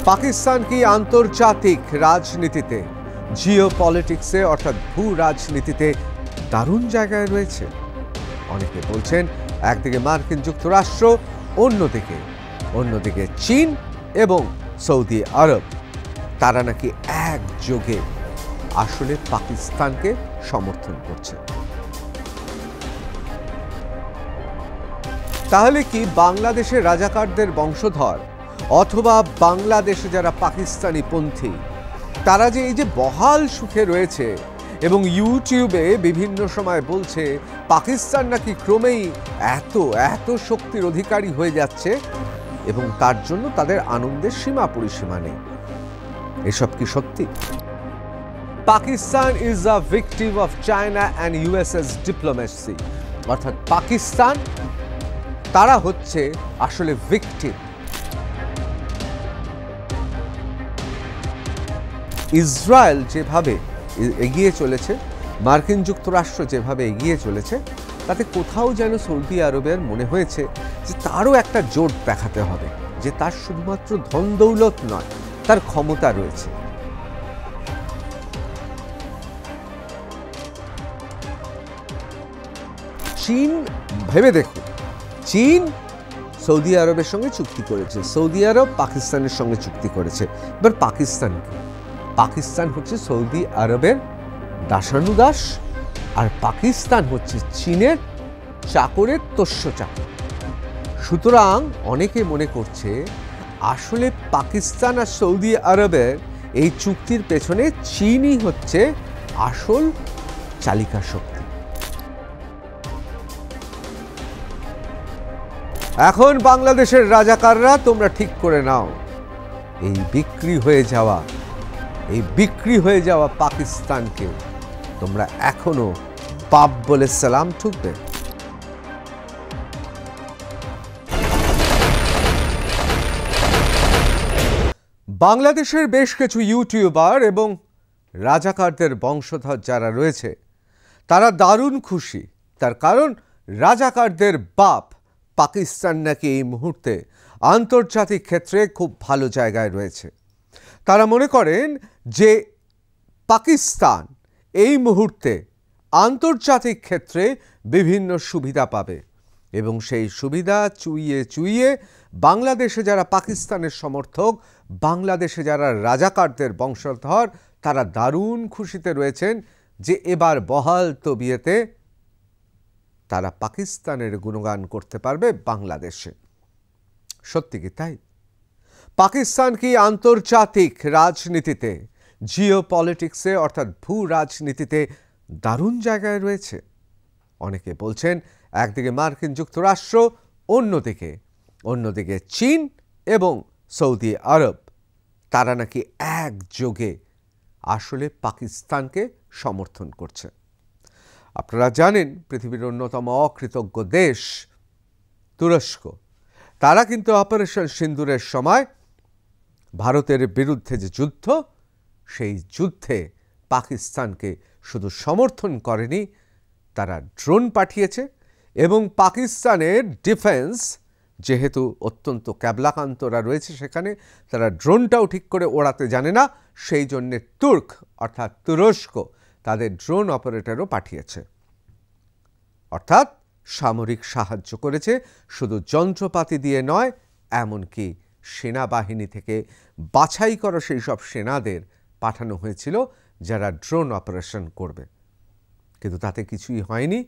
পাকিস্তান কি আন্তর্জাতিক রাজনীতিতে জিও পলিটিক্সে অর্থাৎ ভূ রাজনীতিতে দারুণ জায়গায় রয়েছে। অনেকে বলছেন একদিকে মার্কিন যুক্তরাষ্ট্র, অন্যদিকে চীন এবং সৌদি আরব, তারা নাকি একযোগে আসলে পাকিস্তানকে সমর্থন করছে। তাহলে কি বাংলাদেশের রাজাকারদের বংশধর অথবা বাংলাদেশে যারা পাকিস্তানি পন্থী, তারা যে এই যে বহাল সুখে রয়েছে এবং ইউটিউবে বিভিন্ন সময় বলছে পাকিস্তান নাকি ক্রমেই এত শক্তির অধিকারী হয়ে যাচ্ছে এবং তার জন্য তাদের আনন্দের সীমা পরিসীমা নেই, এসব কি সত্যি? Pakistan is a victim of China and USS diplomacy, অর্থাৎ পাকিস্তান তারা হচ্ছে আসলে ভিকটিম। ইসরায়েল যেভাবে এগিয়ে চলেছে, মার্কিন যুক্তরাষ্ট্র যেভাবে এগিয়ে চলেছে, তাতে কোথাও যেন সৌদি আরবের মনে হয়েছে যে তারও একটা জোট দেখাতে হবে, যে তার শুধুমাত্র ধন দৌলত নয়, তার ক্ষমতা রয়েছে। চীন, ভেবে দেখুন, চীন সৌদি আরবের সঙ্গে চুক্তি করেছে, সৌদি আরব পাকিস্তানের সঙ্গে চুক্তি করেছে। এবার পাকিস্তান কি? পাকিস্তান হচ্ছে সৌদি আরবের দাসানুদাস, আর পাকিস্তান হচ্ছে চীনের চাকরের তোষ্য চাকর। সুতরাং অনেকে মনে করছে আসলে পাকিস্তান আর সৌদি আরবের এই চুক্তির পেছনে চীনই হচ্ছে আসল চালিকা শক্তি। এখন বাংলাদেশের রাজাকাররা তোমরা ঠিক করে নাও, এই বিক্রি হয়ে যাওয়া পাকিস্তানকে তোমরা এখনো বাপ বলে সালাম ঠুকবে? বাংলাদেশের বেশ কিছু ইউটিউবার এবং রাজাকারদের বংশধর যারা রয়েছে, তারা দারুণ খুশি। তার কারণ রাজাকারদের বাপ পাকিস্তান নাকি এই মুহূর্তে আন্তর্জাতিক ক্ষেত্রে খুব ভালো জায়গায় রয়েছে। তারা মনে করেন যে পাকিস্তান এই মুহূর্তে আন্তর্জাতিক ক্ষেত্রে বিভিন্ন সুবিধা পাবে এবং সেই সুবিধা চুইয়ে বাংলাদেশে যারা পাকিস্তানের সমর্থক, বাংলাদেশে যারা রাজাকারদের বংশধর, তারা দারুণ খুশিতে রয়েছেন যে এবার বহাল তবিয়েতে তারা পাকিস্তানের গুণগান করতে পারবে বাংলাদেশে। সত্যি কি তাই? পাকিস্তান কি আন্তর্জাতিক রাজনীতিতে জিও পলিটিক্সে অর্থাৎ ভূ রাজনীতিতে দারুণ জায়গায় রয়েছে? অনেকে বলছেন একদিকে মার্কিন যুক্তরাষ্ট্র, অন্যদিকে চীন এবং সৌদি আরব, তারা নাকি একযোগে আসলে পাকিস্তানকে সমর্থন করছে। আপনারা জানেন পৃথিবীর অন্যতম অকৃতজ্ঞ দেশ তুরস্ক, তারা কিন্তু অপারেশন সিন্দুরের সময় ভারতের বিরুদ্ধে যে যুদ্ধ, সেই যুদ্ধে পাকিস্তানকে শুধু সমর্থন করেনি, তারা ড্রোন পাঠিয়েছে এবং পাকিস্তানের ডিফেন্স যেহেতু অত্যন্ত ক্যাবলাকান্তরা রয়েছে সেখানে, তারা ড্রোনটাও ঠিক করে ওড়াতে জানে না, সেই জন্যে তুর্ক অর্থাৎ তুরস্ক তাদের ড্রোন অপারেটরও পাঠিয়েছে, অর্থাৎ সামরিক সাহায্য করেছে। শুধু যন্ত্রপাতি দিয়ে নয়, এমনকি সেনাবাহিনী থেকে বাছাই করা সেই সব সেনাদের পাঠানো হয়েছিল যারা ড্রোন অপারেশন করবে। কিন্তু তাতে কিছুই হয়নি,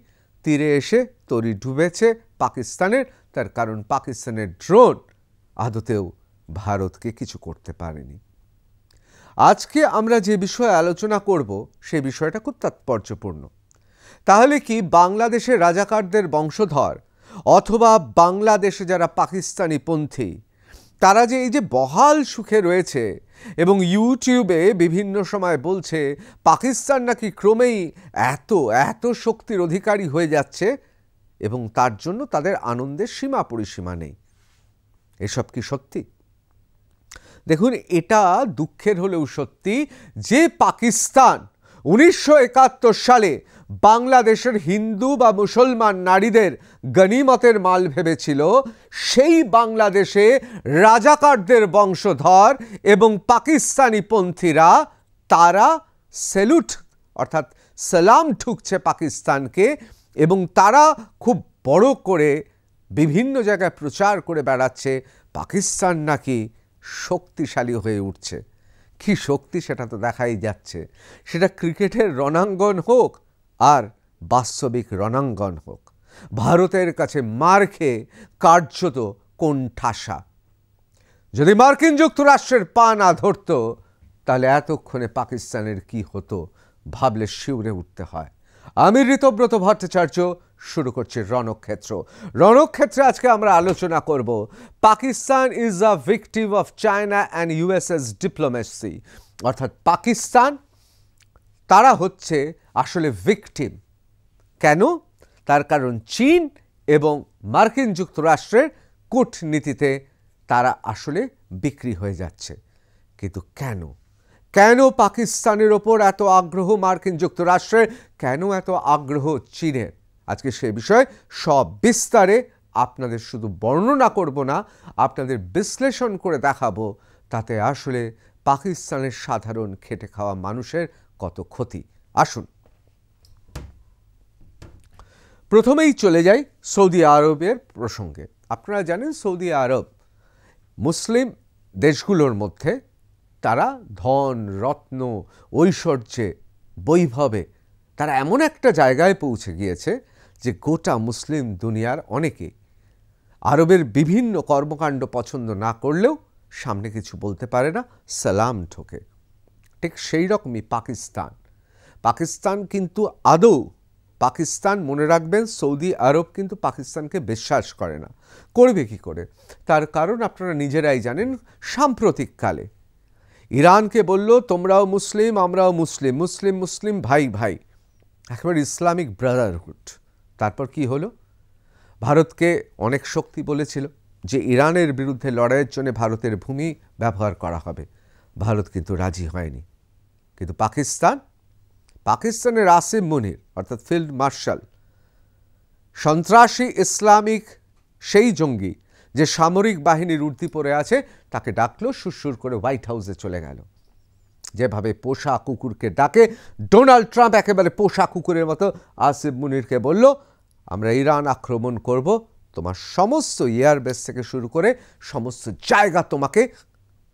তীরে এসে তরি ডুবেছে পাকিস্তানের, তার কারণ পাকিস্তানের ড্রোন আদতেও ভারতকে কিছু করতে পারেনি। আজকে আমরা যে বিষয়ে আলোচনা করব সেই বিষয়টা খুব তাৎপর্যপূর্ণ। তাহলে কি বাংলাদেশের রাজাকারদের বংশধর অথবা বাংলাদেশে যারা পাকিস্তানি পন্থী, তারা যে এই যে বহাল সুখে রয়েছে এবং ইউটিউবে বিভিন্ন সময় বলছে পাকিস্তান নাকি ক্রমেই এত শক্তির অধিকারী হয়ে যাচ্ছে এবং তার জন্য তাদের আনন্দের সীমা পরিসীমা নেই, এসব কি সত্যি? দেখুন, এটা দুঃখের হলেও সত্যি যে পাকিস্তান 1971 সালে বাংলাদেশের হিন্দু বা মুসলমান নারীদের গনিমতের মাল ভেবেছিল, সেই বাংলাদেশে রাজাকারদের বংশধর এবং পাকিস্তানি পন্থীরা তারা স্যালুট অর্থাৎ সালাম ঠুকছে পাকিস্তানকে, এবং তারা খুব বড় করে বিভিন্ন জায়গায় প্রচার করে বেড়াচ্ছে পাকিস্তান নাকি শক্তিশালী হয়ে উঠছে। কি শক্তি সেটা তো দেখাই যাচ্ছে, সেটা ক্রিকেটের রণাঙ্গন হোক আর বাস্তবিক রণাঙ্গন হোক। ভারতের কাছে মার খেয়ে কার্যত কোণঠাসা। যদি মার্কিন যুক্তরাষ্ট্রের পা না ধরত তাহলে এতক্ষণে পাকিস্তানের কি হতো ভাবলে শিউরে উঠতে হয়। আমি ঋতব্রত ভট্টাচার্য, শুরু করছি রণক্ষেত্র। রণক্ষেত্রে আজকে আমরা আলোচনা করব Pakistan is a victim of China and USS diplomacy. অর্থাৎ পাকিস্তান তারা হচ্ছে আসলে ভিকটিম। কেন? তার কারণ চীন এবং মার্কিন যুক্তরাষ্ট্রের কূটনীতিতে তারা আসলে বিক্রি হয়ে যাচ্ছে। কিন্তু কেন কেন পাকিস্তানের ওপর এত আগ্রহ মার্কিন যুক্তরাষ্ট্রের, কেন এত আগ্রহ চীনের? আজকে সে বিষয়ে সব বিস্তারে আপনাদের শুধু বর্ণনা করব না, আপনাদের বিশ্লেষণ করে দেখাবো তাতে আসলে পাকিস্তানের সাধারণ খেটে খাওয়া মানুষের কত ক্ষতি। আসুন প্রথমেই চলে যাই সৌদি আরবের প্রসঙ্গে। আপনারা জানেন সৌদি আরব মুসলিম দেশগুলোর মধ্যে তারা ধন রত্ন ঐশ্বর্যে বৈভবে তারা এমন একটা জায়গায় পৌঁছে গিয়েছে যে গোটা মুসলিম দুনিয়ার অনেকে আরবের বিভিন্ন কর্মকাণ্ড পছন্দ না করলেও সামনে কিছু বলতে পারে না, সালাম ঠোকে। ঠিক সেই রকমই পাকিস্তান কিন্তু আদৌ পাকিস্তান মনে রাখবেন সৌদি আরব কিন্তু পাকিস্তানকে বিশ্বাস করে না। করবে কি করে? তার কারণ আপনারা নিজেরাই জানেন। সাম্প্রতিককালে ইরানকে বলল তোমরাও মুসলিম আমরাও মুসলিম, মুসলিম মুসলিম ভাই ভাই, একেবারে ইসলামিক ব্রাদারহুড। তারপর কি হলো? ভারতকে অনেক শক্তি বলেছিল যে ইরানের বিরুদ্ধে লড়াইয়ের জন্য ভারতের ভূমি ব্যবহার করা হবে। ভারত কিন্তু রাজি হয়নি। কিন্তু পাকিস্তানের আসিম মুনির অর্থাৎ ফিল্ড মার্শাল, সন্ত্রাসী ইসলামিক সেই জঙ্গি যে সামরিক বাহিনীর উর্দি পরে আছে, তাকে ডাকলো, সুরসুর করে হোয়াইট হাউসে চলে গেল। যেভাবে পোষা কুকুরকে ডাকে, ডোনাল্ড ট্রাম্প একেবারে পোষা কুকুরের মতো আসিম মুনিরকে বলল আমরা ইরান আক্রমণ করব, তোমার সমস্ত এয়ারবেস থেকে শুরু করে সমস্ত জায়গা তোমাকে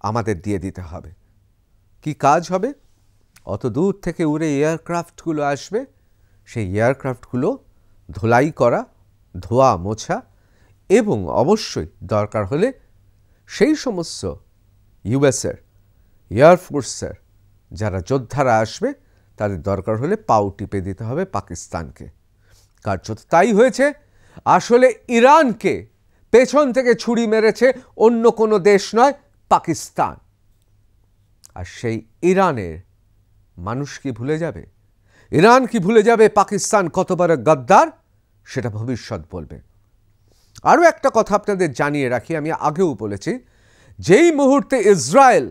আমাদের দিয়ে দিতে হবে। কি কাজ হবে? অত দূর থেকে উড়ে এয়ারক্রাফটগুলো আসবে, সেই এয়ারক্রাফটগুলো ধোলাই করা, ধোয়া মোছা, এবং অবশ্যই দরকার হলে সেই সমস্ত ইউএসের এয়ারফোর্সের যারা যোদ্ধারা আসবে তাদের দরকার হলে পাও টিপে দিতে হবে পাকিস্তানকে। কার্যত তাই হয়েছে। আসলে ইরানকে পেছন থেকে ছুরি মেরেছে অন্য কোনো দেশ নয়, পাকিস্তান। আর সেই ইরানের মানুষ কি ভুলে যাবে? ইরান কি ভুলে যাবে পাকিস্তান কত বড় গদ্দার? সেটা ভবিষ্যৎ বলবে। আরও একটা কথা আপনাদের জানিয়ে রাখি, আমি আগেও বলেছি, যেই মুহূর্তে ইসরায়েল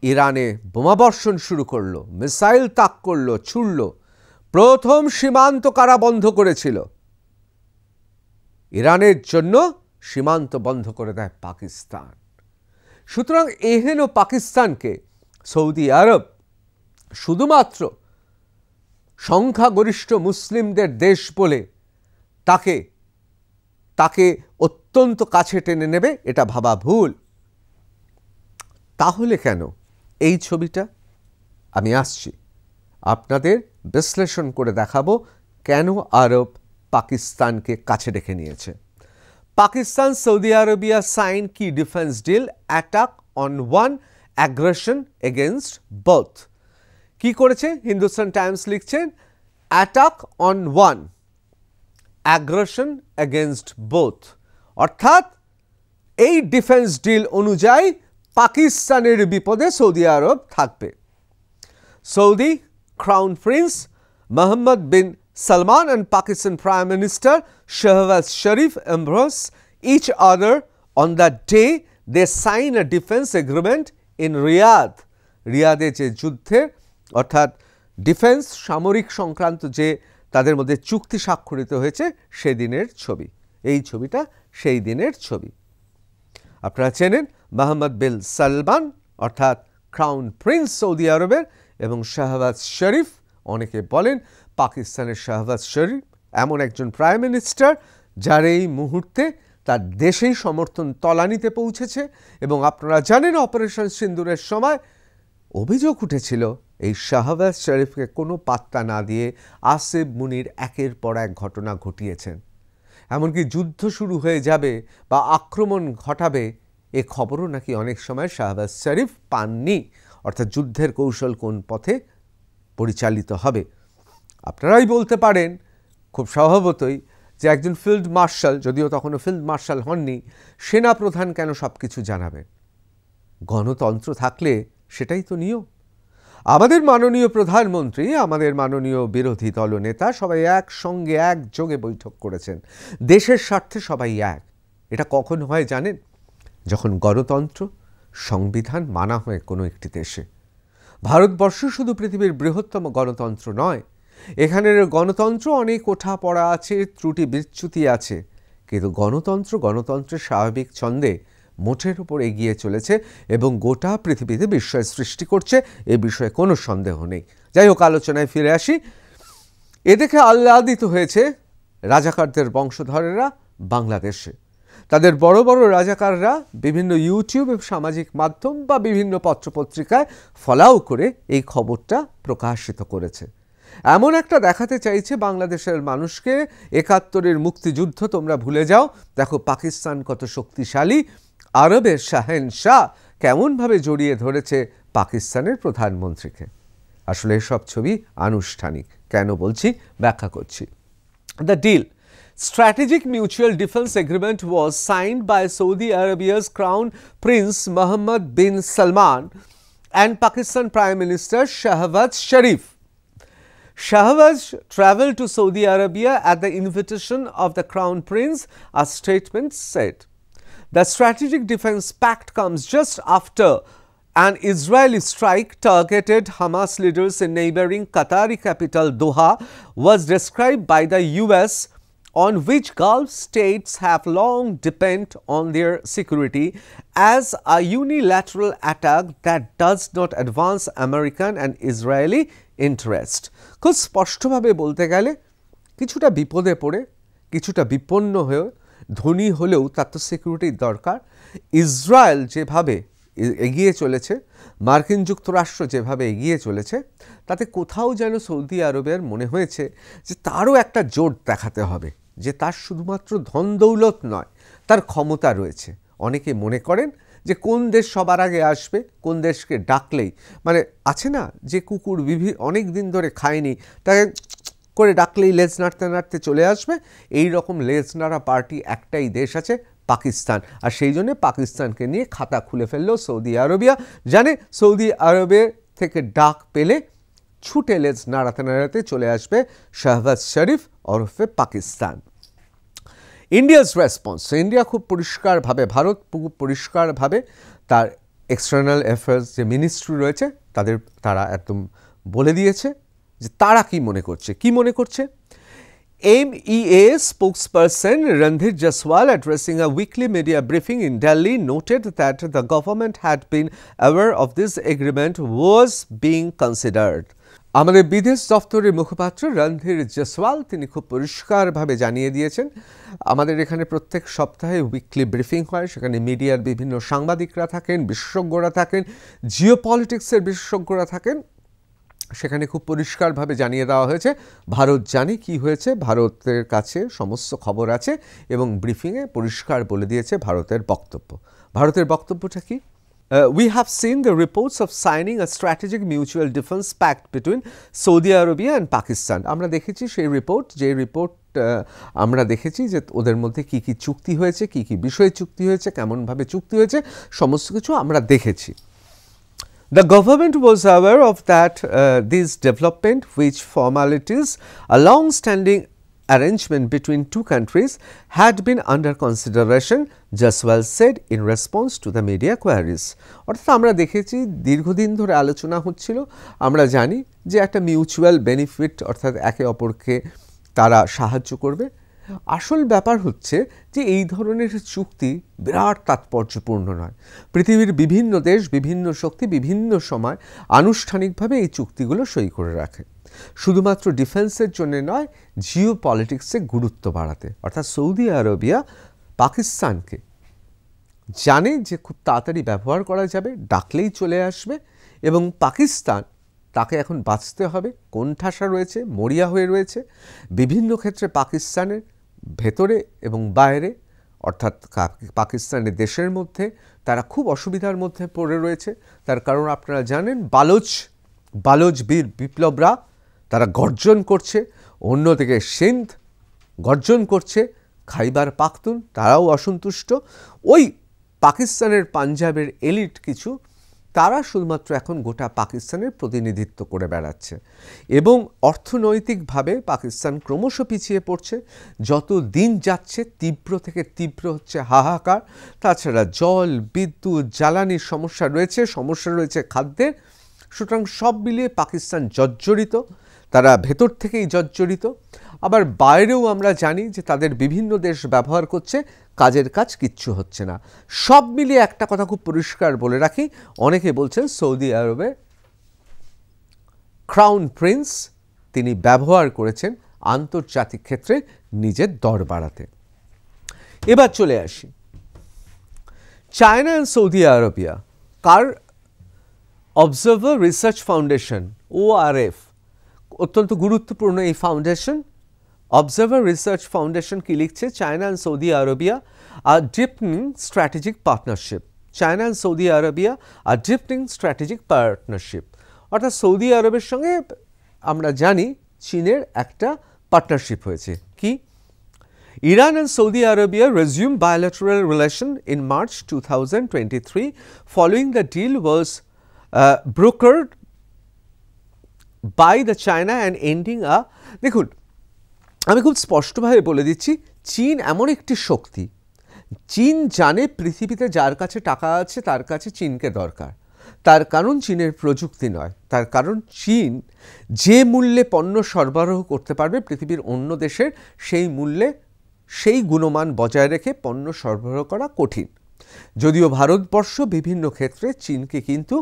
ইরানে বোমাবর্ষণ শুরু করলো, মিসাইল তাক করলো, ছুড়ল, প্রথম সীমান্ত কারা বন্ধ করেছিল? ইরানের জন্য সীমান্ত বন্ধ করে দেয় পাকিস্তান। সুতরাং এহেন পাকিস্তানকে সৌদি আরব শুধুমাত্র সংখ্যাগরিষ্ঠ মুসলিমদের দেশ বলে তাকে অত্যন্ত কাছে টেনে নেবে, এটা ভাবা ভুল। তাহলে কেন এই ছবিটা? আমি আসছি, আপনাদের বিশ্লেষণ করে দেখাবো কেন আরব পাকিস্তানকে কাছে ডেকে নিয়েছে। পাকিস্তান সৌদি আরবিয়া সাইন কি defence deal, attack on one, aggression against both. কি করেছে? হিন্দুস্তান টাইমস লিখছেন attack on one, aggression against both. অর্থাৎ এই ডিফেন্স ডিল অনুযায়ী পাকিস্তানের বিপদে সৌদি আরব থাকবে। Saudi crown Prince Mohammed bin Salman and Pakistan Prime Minister Shehbaz Sharif embrace each other on the day they sign a defense agreement in Riyadh. রিয়াদে যে যুদ্ধের অর্থাৎ defence সামরিক সংক্রান্ত যে তাদের মধ্যে চুক্তি স্বাক্ষরিত হয়েছে সেদিনের ছবি। এই ছবিটা সেই দিনের ছবি। আপনারা চেনেন মোহাম্মদ বিন সালমান অর্থাৎ ক্রাউন প্রিন্স সৌদি আরবের, এবং শাহবাজ শরীফ, অনেকে বলেন পাকিস্তানের শাহবাজ শরীফ এমন একজন প্রাইম মিনিস্টার যার এই মুহূর্তে তার দেশেই সমর্থন তলানিতে পৌঁছেছে। এবং আপনারা জানেন অপারেশন সিন্দুরের সময় অভিযোগ উঠেছিল এই শাহবাজ শরীফকে কোনো পাত্তা না দিয়ে আসিফ মুনির একের পর এক ঘটনা ঘটিয়েছেন। এমনকি যুদ্ধ শুরু হয়ে যাবে বা আক্রমণ ঘটাবে এ খবরও নাকি অনেক সময় শাহবাজ শরীফ পাননি, অর্থাৎ যুদ্ধের কৌশল কোন পথে পরিচালিত হবে। আপনারাই বলতে পারেন খুব স্বভাবতই যে একজন ফিল্ড মার্শাল, যদিও তখনও ফিল্ড মার্শাল হননি, সেনাপ্রধান কেন সব কিছু জানাবেন? গণতন্ত্র থাকলে সেটাই তো নিয়ম। আমাদের মাননীয় প্রধানমন্ত্রী, আমাদের মাননীয় বিরোধী দলনেতা সবাই একসঙ্গে একযোগে বৈঠক করেছেন, দেশের স্বার্থে সবাই এক। এটা কখন হয় জানেন? যখন গণতন্ত্র সংবিধান মানা হয় কোনো একটি দেশে। ভারতবর্ষ শুধু পৃথিবীর বৃহত্তম গণতন্ত্র নয়, এখানের গণতন্ত্র অনেক ওঠা পড়া আছে, ত্রুটি বিচ্যুতি আছে, কিন্তু গণতন্ত্রের স্বাভাবিক ছন্দে মোটের উপর এগিয়ে চলেছে এবং গোটা পৃথিবীতে বিস্ময় সৃষ্টি করছে, এ বিষয়ে কোনো সন্দেহ নেই। যাই হোক, আলোচনায় ফিরে আসি। এ দেখে আহ্লাদিত হয়েছে রাজাকারদের বংশধরেরা বাংলাদেশে। তাদের বড় বড় রাজাকাররা বিভিন্ন ইউটিউব সামাজিক মাধ্যম বা বিভিন্ন পত্রপত্রিকায় ফলাও করে এই খবরটা প্রকাশিত করেছে। এমন একটা দেখাতে চাইছে বাংলাদেশের মানুষকে, ৭১-এর মুক্তিযুদ্ধ তোমরা ভুলে যাও, দেখো পাকিস্তান কত শক্তিশালী, আরবের শাহেনশাহ কেমনভাবে জড়িয়ে ধরেছে পাকিস্তানের প্রধানমন্ত্রীকে। আসলে এসব ছবি আনুষ্ঠানিক। কেন বলছি? ব্যাখ্যা করছি। The deal, Strategic Mutual Defense Agreement, was signed by Saudi Arabia's Crown Prince Mohammed bin Salman and Pakistan Prime Minister Shahbaz Sharif. Shahbaz traveled to Saudi Arabia at the invitation of the Crown Prince, a statement said. The Strategic Defense Pact comes just after an Israeli strike targeted Hamas leaders in neighboring Qatari capital Doha was described by the US, on which Gulf states have long depended on their security, as a unilateral attack that does not advance American and Israeli interest. খুব স্পষ্টভাবে বলতে গেলে কিছুটা বিপদে পড়ে, কিছুটা বিপন্ন হয়ে, ধনী হলেও তার তো সিকিউরিটির দরকার। ইসরায়েল যেভাবে এগিয়ে চলেছে, মার্কিন যুক্তরাষ্ট্র যেভাবে এগিয়ে চলেছে, তাতে কোথাও যেন সৌদি আরবের মনে হয়েছে যে তারও একটা জোট দেখাতে হবে, যে তার শুধুমাত্র ধন দৌলত নয়, তার ক্ষমতা রয়েছে। অনেকে মনে করেন যে কোন দেশ সবার আগে আসবে, কোন দেশকে ডাকলেই, মানে আছে না যে কুকুর অনেক দিন ধরে খায়নি, তাকে করে ডাকলেই লেজ নাড়তে নাড়তে চলে আসবে, এই রকম লেজ নাড়া পার্টি একটাই দেশ আছে, পাকিস্তান। আর সেই জন্য পাকিস্তানকে নিয়ে খাতা খুলে ফেললো সৌদি আরবিয়া, জানে সৌদি আরবে থেকে ডাক পেলে ছুটে লেজ নাড়াতে নাড়াতে চলে আসবে শাহবাজ শরীফ ওরফে পাকিস্তান। ইন্ডিয়াস রেসপন্স, ইন্ডিয়া খুব পরিষ্কারভাবে, ভারত খুব পরিষ্কারভাবে তার এক্সটার্নাল অ্যাফেয়ার্স যে মিনিস্ট্রি রয়েছে তারা একদম বলে দিয়েছে যে তারা কি মনে করছে। MEA spokesperson Randhir Jaiswal, addressing a weekly media briefing in Delhi, noted that the government had been aware of this agreement was being considered. আমাদের বিদেশ দপ্তরের মুখপাত্র রণধীর জয়সওয়াল তিনি খুব পরিষ্কারভাবে জানিয়ে দিয়েছেন, আমাদের এখানে প্রত্যেক সপ্তাহে উইকলি ব্রিফিং হয়, সেখানে মিডিয়ার বিভিন্ন সাংবাদিকরা থাকেন, বিশেষজ্ঞরা থাকেন, জিওপলিটিক্সের বিশেষজ্ঞরা থাকেন, সেখানে খুব পরিষ্কারভাবে জানিয়ে দেওয়া হয়েছে ভারত জানে কি হয়েছে, ভারতের কাছে সমস্ত খবর আছে এবং ব্রিফিংয়ে পরিষ্কার বলে দিয়েছে ভারতের বক্তব্য। ভারতের বক্তব্যটা কি? We have seen the reports of signing a strategic mutual defense pact between Saudi Arabia and Pakistan. আমরা দেখেছি সেই রিপোর্ট, যে রিপোর্ট আমরা দেখেছি যে ওদের মধ্যে কি কি চুক্তি হয়েছে, কি কি বিষয়ে চুক্তি হয়েছে, কেমনভাবে চুক্তি হয়েছে, সমস্ত কিছু আমরা দেখেছি। The government was aware of that this development, which formalities a long-standing arrangement between two countries had been under consideration, Jaswal said in response to the media queries. অর্থাৎ আমরা দেখেছি দীর্ঘদিন ধরে আলোচনা হচ্ছিল, আমরা জানি যে একটা মিউচুয়াল বেনিফিট অর্থাৎ একে অপরকে তারা সাহায্য করবে। আসল ব্যাপার হচ্ছে যে এই ধরনের চুক্তি বিরাট তাৎপর্যপূর্ণ নয়। পৃথিবীর বিভিন্ন দেশ, বিভিন্ন শক্তি বিভিন্ন সময় আনুষ্ঠানিকভাবে এই চুক্তিগুলো সই করে রাখে, শুধুমাত্র ডিফেন্সের জন্য নয়, জিও পলিটিক্সে গুরুত্ব বাড়াতে। অর্থাৎ সৌদি আরবিয়া পাকিস্তানকে জানে যে খুব তাড়াতাড়ি ব্যবহার করা যাবে, ডাকলেই চলে আসবে, এবং পাকিস্তান তাকে এখন বাঁচতে হবে, কোণঠাসা রয়েছে, মরিয়া হয়ে রয়েছে। বিভিন্ন ক্ষেত্রে পাকিস্তানের ভেতরে এবং বাইরে অর্থাৎ পাকিস্তানের দেশের মধ্যে তারা খুব অসুবিধার মধ্যে পড়ে রয়েছে। তার কারণ আপনারা জানেন, বালোচ বীর বিপ্লবরা তারা গর্জন করছে, অন্যদিকে সিন্ধ গর্জন করছে, খাইবার পাখতুন তারাও অসন্তুষ্ট। ওই পাকিস্তানের পাঞ্জাবের এলিট কিছু, তারা শুধুমাত্র এখন গোটা পাকিস্তানের প্রতিনিধিত্ব করে বেড়াচ্ছে এবং অর্থনৈতিকভাবে পাকিস্তান ক্রমশ পিছিয়ে পড়ছে। যত দিন যাচ্ছে তীব্র থেকে তীব্র হচ্ছে হাহাকার। তাছাড়া জল, বিদ্যুৎ, জ্বালানির সমস্যা রয়েছে খাদ্যের। সুতরাং সব মিলিয়ে পাকিস্তান জর্জরিত, তারা ভেতর থেকেই জর্জরিত। আবার বাইরেও আমরা জানি যে তাদের বিভিন্ন দেশ ব্যবহার করছে, কাজের কাজ কিচ্ছু হচ্ছে না। সব মিলিয়ে একটা কথা খুব পরিষ্কার বলে রাখি, অনেকে বলছেন সৌদি আরবে ক্রাউন প্রিন্স তিনি ব্যবহার করেছেন আন্তর্জাতিক ক্ষেত্রে নিজের দর বাড়াতে। এবার চলে আসি China and Saudi আরবিয়া। Car observer research foundation, ORF, অত্যন্ত গুরুত্বপূর্ণ এই ফাউন্ডেশন। অবজারভার রিসার্চ ফাউন্ডেশন কি লিখছে? China and Saudi Arabia are deepening strategic partnership. China and Saudi Arabia are deepening strategic partnership. অর্থাৎ সৌদি আরবের সঙ্গে আমরা জানি চীনের একটা পার্টনারশিপ হয়েছে। কি? Iran and Saudi Arabia resumed bilateral relation in March 2023 following the deal was brokered by the China and ending a দেখুন আমি খুব স্পষ্টভাবে বলে দিচ্ছি, চীন এমন একটি শক্তি, চীন জানে পৃথিবীতে যার কাছে টাকা আছে তার কাছে চীনকে দরকার। তার কারণ চীনের প্রযুক্তি নয়, তার কারণ চীন যে মূল্যে পণ্য সরবরাহ করতে পারবে পৃথিবীর অন্য দেশের সেই মূল্যে সেই গুণমান বজায় রেখে পণ্য সরবরাহ করা কঠিন। যদিও ভারতবর্ষ বিভিন্ন ক্ষেত্রে চীনকে কিন্তু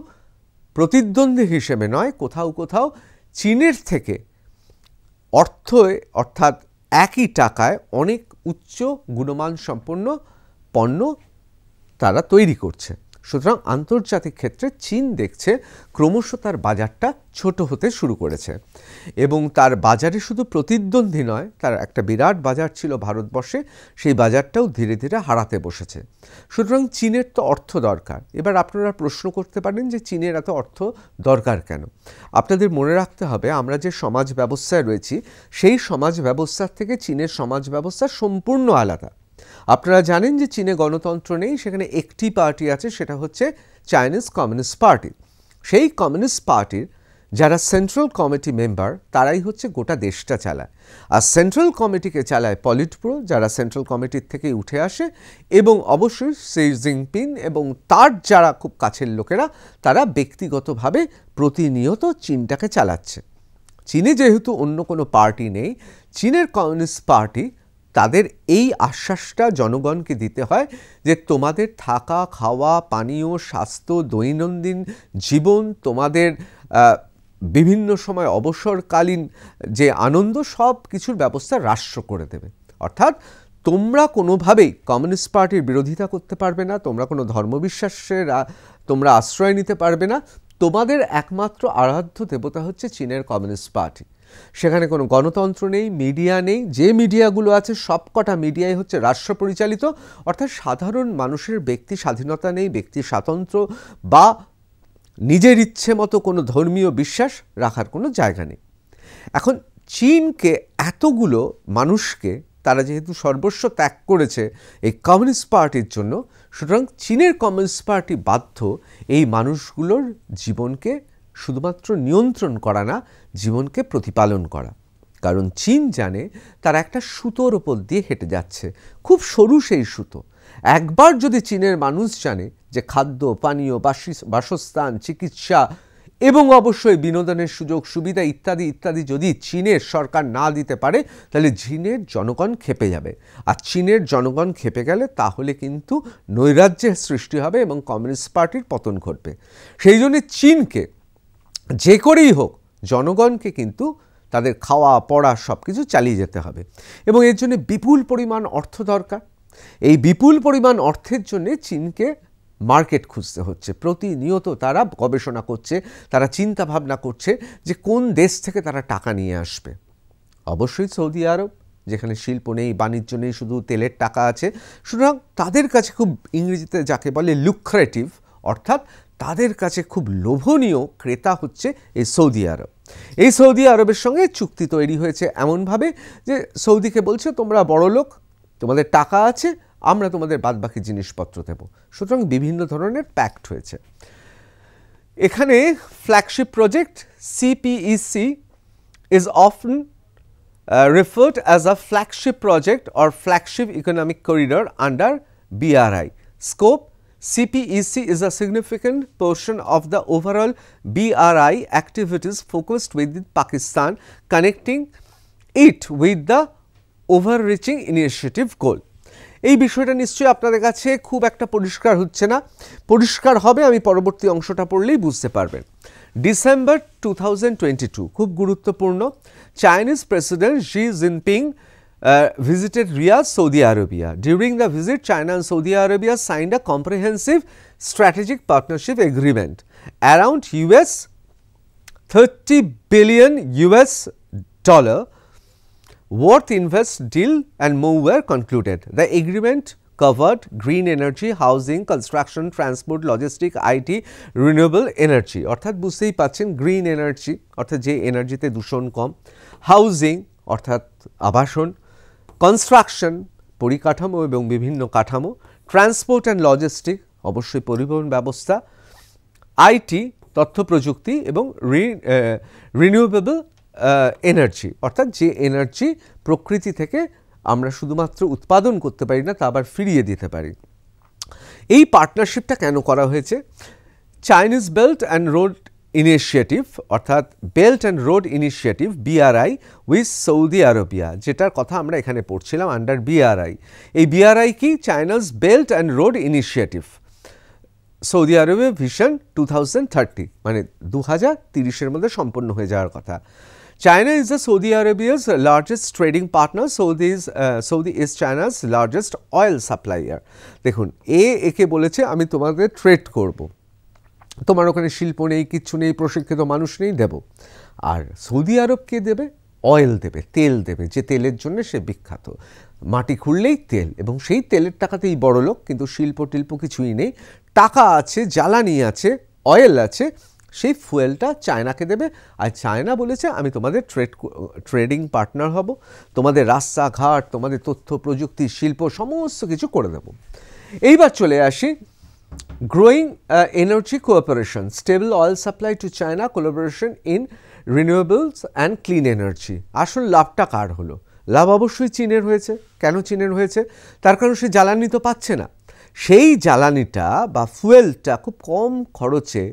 প্রতিদ্বন্দ্বী হিসেবে নয়, কোথাও কোথাও চীনের থেকে অর্থাৎ একই টাকায় অনেক উচ্চ গুণমান সম্পন্ন পণ্য তারা তৈরি করছে। সুতরাং আন্তর্জাতিক ক্ষেত্রে চীন দেখছে ক্রমশ তার বাজারটা ছোট হতে শুরু করেছে এবং তার বাজারে শুধু প্রতিদ্বন্দ্বী নয়, তার একটা বিরাট বাজার ছিল ভারতবর্ষে, সেই বাজারটাও ধীরে ধীরে হারাতে বসেছে। সুতরাং চীনের তো অর্থ দরকার। এবার আপনারা প্রশ্ন করতে পারেন যে চীনের এত অর্থ দরকার কেন? আপনাদের মনে রাখতে হবে, আমরা যে সমাজ ব্যবস্থায় রয়েছি সেই সমাজ ব্যবস্থার থেকে চীনের সমাজ ব্যবস্থা সম্পূর্ণ আলাদা। আপনারা জানেন যে চীনে গণতন্ত্র নেই, সেখানে একটি পার্টি আছে, সেটা হচ্ছে চাইনিজ কমিউনিস্ট পার্টি। সেই কমিউনিস্ট পার্টির যারা সেন্ট্রাল কমিটি মেম্বার তারাই হচ্ছে গোটা দেশটা চালায়, আর সেন্ট্রাল কমিটিকে চালায় পলিট ব্যুরো, যারা সেন্ট্রাল কমিটির থেকে উঠে আসে, এবং অবশ্যই শি জিনপিং এবং তার যারা খুব কাছের লোকেরা তারা ব্যক্তিগতভাবে প্রতিনিয়ত চীনটাকে চালাচ্ছে। চীনে যেহেতু অন্য কোনো পার্টি নেই, চীনের কমিউনিস্ট পার্টি তাদের এই আশ্বাসটা জনগণকে দিতে হয় যে তোমাদের থাকা, খাওয়া, পানীয়, স্বাস্থ্য, দৈনন্দিন জীবন, তোমাদের বিভিন্ন সময় অবসরকালীন যে আনন্দ, সব কিছুর ব্যবস্থা রাষ্ট্র করে দেবে। অর্থাৎ তোমরা কোনোভাবেই কমিউনিস্ট পার্টির বিরোধিতা করতে পারবে না, তোমরা কোনো ধর্মবিশ্বাসের তোমরা আশ্রয় নিতে পারবে না। তোমাদের একমাত্র আরাধ্য দেবতা হচ্ছে চীনের কমিউনিস্ট পার্টি। সেখানে কোনো গণতন্ত্র নেই, মিডিয়া নেই, যে মিডিয়াগুলো আছে সবকটা মিডিয়াই হচ্ছে রাষ্ট্র পরিচালিত। অর্থাৎ সাধারণ মানুষের ব্যক্তি স্বাধীনতা নেই, ব্যক্তি স্বাতন্ত্র্য বা নিজের ইচ্ছে মতো কোনো ধর্মীয় বিশ্বাস রাখার কোনো জায়গা নেই। এখন চীনকে এতগুলো মানুষকে তারা যেহেতু সর্বস্ব ত্যাগ করেছে এই কমিউনিস্ট পার্টির জন্য, সুতরাং চীনের কমিউনিস্ট পার্টি বাধ্য এই মানুষগুলোর জীবনকে শুধুমাত্র নিয়ন্ত্রণ করা না, জীবনকে প্রতিপালন করা। কারণ চীন জানে তারা একটা সুতোর ওপর দিয়ে হেঁটে যাচ্ছে, খুব সরু সেই সুতো। একবার যদি চীনের মানুষ জানে যে খাদ্য, পানীয়, বাসস্থান, চিকিৎসা এবং অবশ্যই বিনোদনের সুযোগ সুবিধা ইত্যাদি ইত্যাদি যদি চীনের সরকার না দিতে পারে, তাহলে চীনের জনগণ ক্ষেপে যাবে। আর চীনের জনগণ ক্ষেপে গেলে তাহলে কিন্তু নৈরাজ্যের সৃষ্টি হবে এবং কমিউনিস্ট পার্টির পতন ঘটবে। সেই জন্য চীনকে যে করেই হোক জনগণকে কিন্তু তাদের খাওয়া পড়া সব কিছু চালিয়ে যেতে হবে এবং এর জন্য বিপুল পরিমাণ অর্থ দরকার। এই বিপুল পরিমাণ অর্থের জন্য চীনকে মার্কেট খুঁজতে হচ্ছে। প্রতিনিয়ত তারা গবেষণা করছে, তারা চিন্তা ভাবনা করছে যে কোন দেশ থেকে তারা টাকা নিয়ে আসবে। অবশ্যই সৌদি আরব, যেখানে শিল্প নেই, বাণিজ্য নেই, শুধু তেলের টাকা আছে। সুতরাং তাদের কাছে খুব, ইংরেজিতে যাকে বলে লুক্রেটিভ, অর্থাৎ তাদের কাছে খুব লোভনীয় ক্রেতা হচ্ছে এই সৌদি আরব। এই সৌদি আরবের সঙ্গে চুক্তি তৈরি হয়েছে এমনভাবে যে সৌদিকে বলছে তোমরা বড় লোক, তোমাদের টাকা আছে, আমরা তোমাদের বাদবাকি জিনিসপত্র দেব। সুতরাং বিভিন্ন ধরনের প্যাক্ট হয়েছে। এখানে flagship project CPEC is often referred as a flagship project or flagship economic corridor under BRI scope. CPEC is a significant portion of the overall BRI activities focused within Pakistan, connecting it with the overreaching initiative goal. এই বিষয়টা নিশ্চয়ই আপনাদের কাছে খুব একটা পরিষ্কার হচ্ছে না, পরিষ্কার হবে আমি পরবর্তী অংশটা পড়লেই বুঝতে পারবেন। ডিসেম্বর 2022 খুব গুরুত্বপূর্ণ। Chinese president Xi Jinping visited Riyadh, Saudi Arabia. During the visit, China and Saudi Arabia signed a comprehensive strategic partnership agreement around $30 billion worth invest deal and more were concluded. The agreement covered green energy, housing, construction, transport, logistics, IT, renewable energy. অর্থাৎ বুঝতেই পাচ্ছেন green energy অর্থাৎ যে এনার্জিতে দূষণ কম, housing অর্থাৎ আবাসন, construction পরিকাঠামো এবং বিভিন্ন কাঠামো, ট্রান্সপোর্ট অ্যান্ড লজিস্টিক অবশ্যই পরিবহন ব্যবস্থা, আইটি তথ্য প্রযুক্তি এবং রিনিউয়েবল এনার্জি অর্থাৎ যে এনার্জি প্রকৃতি থেকে আমরা শুধুমাত্র উৎপাদন করতে পারি না, তা আবার ফিরিয়ে দিতে পারি। এই পার্টনারশিপটা কেন করা হয়েছে? Chinese belt and road initiative অর্থাৎ belt and road initiative BRI with Saudi Arabia, যেটার কথা আমরা এখানে পড়ছিলাম আন্ডার BRI। এই BRI কি? China's belt and road initiative, Saudi আরবের ভিশন 2030, মানে 2030-এর মধ্যে সম্পন্ন হয়ে যাওয়ার কথা। China is the Saudi Arabia's largest trading partner. Saudi is China's largest oil supplier. দেখুন একে বলেছে আমি তোমাদের ট্রেড করব, তোমার ওখানে শিল্প নেই, কিচ্ছু নেই, প্রশিক্ষিত মানুষ নেই, দেব। আর সৌদি আরবকে দেবে অয়েল দেবে, তেল দেবে, যে তেলের জন্য সে বিখ্যাত। মাটি খুঁড়লেই তেল, এবং সেই তেলের টাকাতেই বড় লোক, কিন্তু শিল্প টিল্প কিছুই নেই। টাকা আছে, জ্বালানি আছে, অয়েল আছে, সেই ফুয়েলটা চায়নাকে দেবে। আর চায়না বলেছে আমি তোমাদের ট্রেডিং পার্টনার হব, তোমাদের রাস্তাঘাট, তোমাদের তথ্য প্রযুক্তি, শিল্প সমস্ত কিছু করে দেব। এইবার চলে আসি growing energy cooperation, stable oil supply to China, collaboration in renewables and clean energy. আসল লাভটা কার হলো? লাভ অবশ্যই চীনের হয়েছে। কেন চীনের হয়েছে? তার কারণ সে জ্বালানি তো পাচ্ছে না। সেই জ্বালানিটা বা ফুয়েলটা খুব কম খরচে